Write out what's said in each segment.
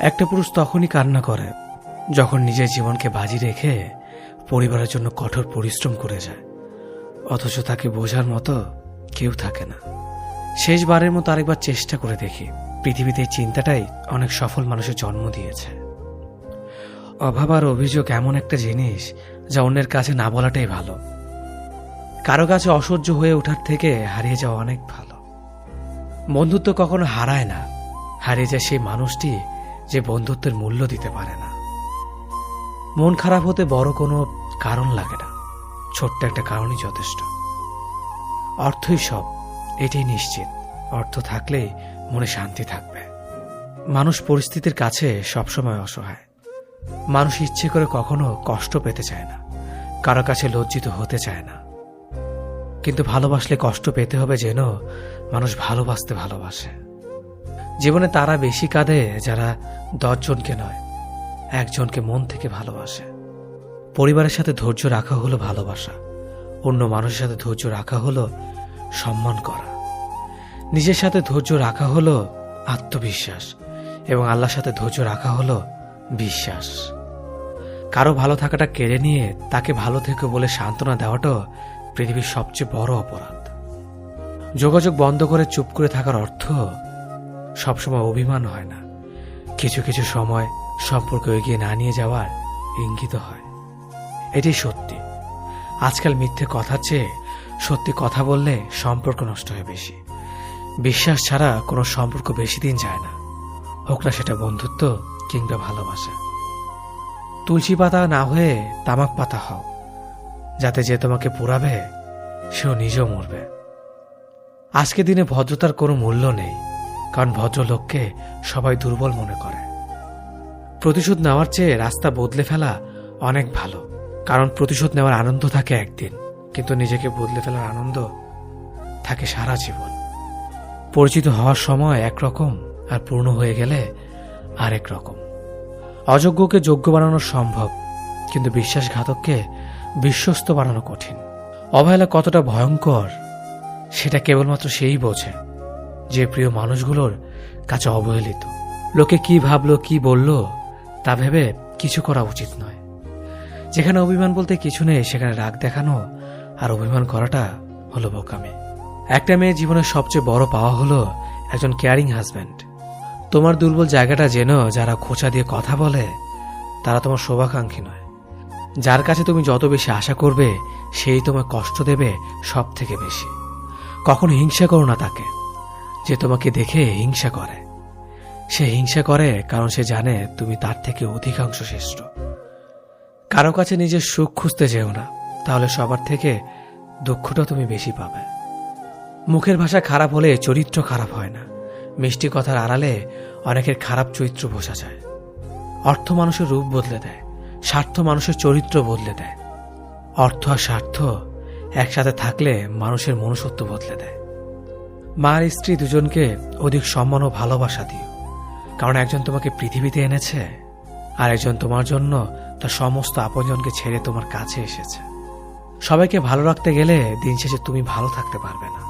একটা পুরুষ তখনই কান্না করে যখন নিজের জীবনকে বাজি রেখে পরিবারের জন্য কঠোর পরিশ্রম করে যায়, অথচ তাকে বোঝার মতো কেউ থাকে না। শেষবারের মতো আরেকবার চেষ্টা করে দেখি। পৃথিবীতে এই চিন্তাটাই অনেক সফল মানুষের জন্ম দিয়েছে। অভাব আর অভিযোগ এমন একটা জিনিস যা অন্যের কাছে না বলাটাই ভালো। কারো কাছে অসহ্য হয়ে ওঠার থেকে হারিয়ে যাওয়া অনেক ভালো। বন্ধুত্ব কখনো হারায় না, হারিয়ে যায় সেই মানুষটি যে বন্ধুত্বের মূল্য দিতে পারে না। মন খারাপ হতে বড় কোনো কারণ লাগে না, ছোট্ট একটা কারণই যথেষ্ট। অর্থই সব, এটাই নিশ্চিত। অর্থ থাকলেই মনে শান্তি থাকবে। মানুষ পরিস্থিতির কাছে সবসময় অসহায়। মানুষ ইচ্ছে করে কখনো কষ্ট পেতে চায় না, কারো কাছে লজ্জিত হতে চায় না। কিন্তু ভালোবাসলে কষ্ট পেতে হবে যেন মানুষ ভালোবাসতে ভালোবাসে। জীবনে তারা বেশি কাঁদে যারা 10 জনকে নয়, একজনকে মন থেকে ভালোবাসে। পরিবারের সাথে ধৈর্য রাখা হলো ভালোবাসা, অন্য মানুষের সাথে ধৈর্য রাখা হলো সম্মান করা, নিজের সাথে ধৈর্য রাখা হলো আত্মবিশ্বাস, এবং আল্লাহর সাথে ধৈর্য রাখা হলো বিশ্বাস। কারো ভালো থাকাটা কেড়ে নিয়ে তাকে ভালো থেকে বলে সান্ত্বনা দেওয়াটা পৃথিবীর সবচেয়ে বড় অপরাধ। যোগাযোগ বন্ধ করে চুপ করে থাকার অর্থ সবসময় অভিমান হয় না, কিছু কিছু সময় সম্পর্ক এগিয়ে না নিয়ে যাওয়ার ইঙ্গিত হয়। এটাই সত্যি। আজকাল মিথ্যে কথার চেয়ে সত্যি কথা বললে সম্পর্ক নষ্ট হয় বেশি। বিশ্বাস ছাড়া কোনো সম্পর্ক বেশি দিন যায় না, হোক না সেটা বন্ধুত্ব কিংবা ভালোবাসা। তুলসী পাতা না হয়ে তামাক পাতা হও, যাতে যে তোমাকে পোড়াবে সেও নিজেও মরবে। আজকে দিনে ভদ্রতার কোনো মূল্য নেই, কারণ ভদ্রলোককে সবাই দুর্বল মনে করে। প্রতিশোধ নেওয়ার চেয়ে রাস্তা বদলে ফেলা অনেক ভালো, কারণ প্রতিশোধ নেওয়ার আনন্দ থাকে একদিন, কিন্তু নিজেকে বদলে ফেলার আনন্দ থাকে সারা জীবন। পরিচিত হওয়ার সময় একরকম, আর পূর্ণ হয়ে গেলে আরেক রকম। অযোগ্যকে যোগ্য বানানো সম্ভব, কিন্তু বিশ্বাসঘাতককে বিশ্বস্ত বানানো কঠিন। অবহেলা কতটা ভয়ঙ্কর সেটা কেবলমাত্র সেই বোঝে যে প্রিয় মানুষগুলোর কাছে অবহেলিত। লোকে কি ভাবলো, কি বলল তা ভেবে কিছু করা উচিত নয়। যেখানে অভিমান বলতে কিছু নেই সেখানে রাগ দেখানো আর অভিমান করাটা হলো বোকামি। একটা মেয়ের জীবনের সবচেয়ে বড় পাওয়া হলো একজন কেয়ারিং হাজব্যান্ড। তোমার দুর্বল জায়গাটা যেন যারা খোঁচা দিয়ে কথা বলে তারা তোমার শুভাকাঙ্ক্ষী নয়। যার কাছে তুমি যত বেশি আশা করবে সেই তোমায় কষ্ট দেবে সব থেকে বেশি। কখনো হিংসা করো না তাকে যে তোমাকে দেখে হিংসা করে। সে হিংসা করে কারণ সে জানে তুমি তার থেকে অধিকাংশ শ্রেষ্ঠ। কারো কাছে নিজের সুখ খুঁজতে যেও না, তাহলে সবার থেকে দুঃখটা তুমি বেশি পাবে। মুখের ভাষা খারাপ হলে চরিত্র খারাপ হয় না। মিষ্টি কথার আড়ালে অনেকের খারাপ চরিত্র বোঝা যায়। অর্থ মানুষের রূপ বদলে দেয়, স্বার্থ মানুষের চরিত্র বদলে দেয়। অর্থ আর স্বার্থ একসাথে থাকলে মানুষের মনুষ্যত্ব বদলে দেয়। মা আর স্ত্রী দুজনকে অধিক সম্মান ও ভালোবাসা দিও, কারণ একজন তোমাকে পৃথিবীতে এনেছে আর একজন তোমার জন্য তার সমস্ত আপনজনকে ছেড়ে তোমার কাছে এসেছে। সবাইকে ভালো রাখতে গেলে দিন শেষে তুমি ভালো থাকতে পারবে না।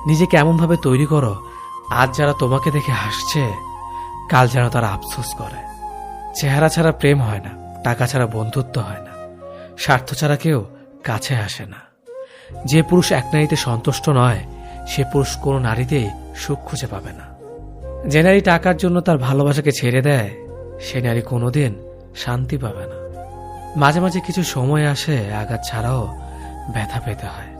নিজেকে এমনভাবে তৈরি করো আজ যারা তোমাকে দেখে হাসছে কাল যেন তারা আফসোস করে। চেহারা ছাড়া প্রেম হয় না, টাকা ছাড়া বন্ধুত্ব হয় না, স্বার্থ ছাড়া কেউ কাছে আসে না। যে পুরুষ এক নারীতে সন্তুষ্ট নয় সে পুরুষ কোনো নারীতেই সুখ খুঁজে পাবে না। যে নারী টাকার জন্য তার ভালোবাসাকে ছেড়ে দেয় সে নারী কোনোদিন শান্তি পাবে না। মাঝে মাঝে কিছু সময় আসে আঘাত ছাড়াও ব্যথা পেতে হয়।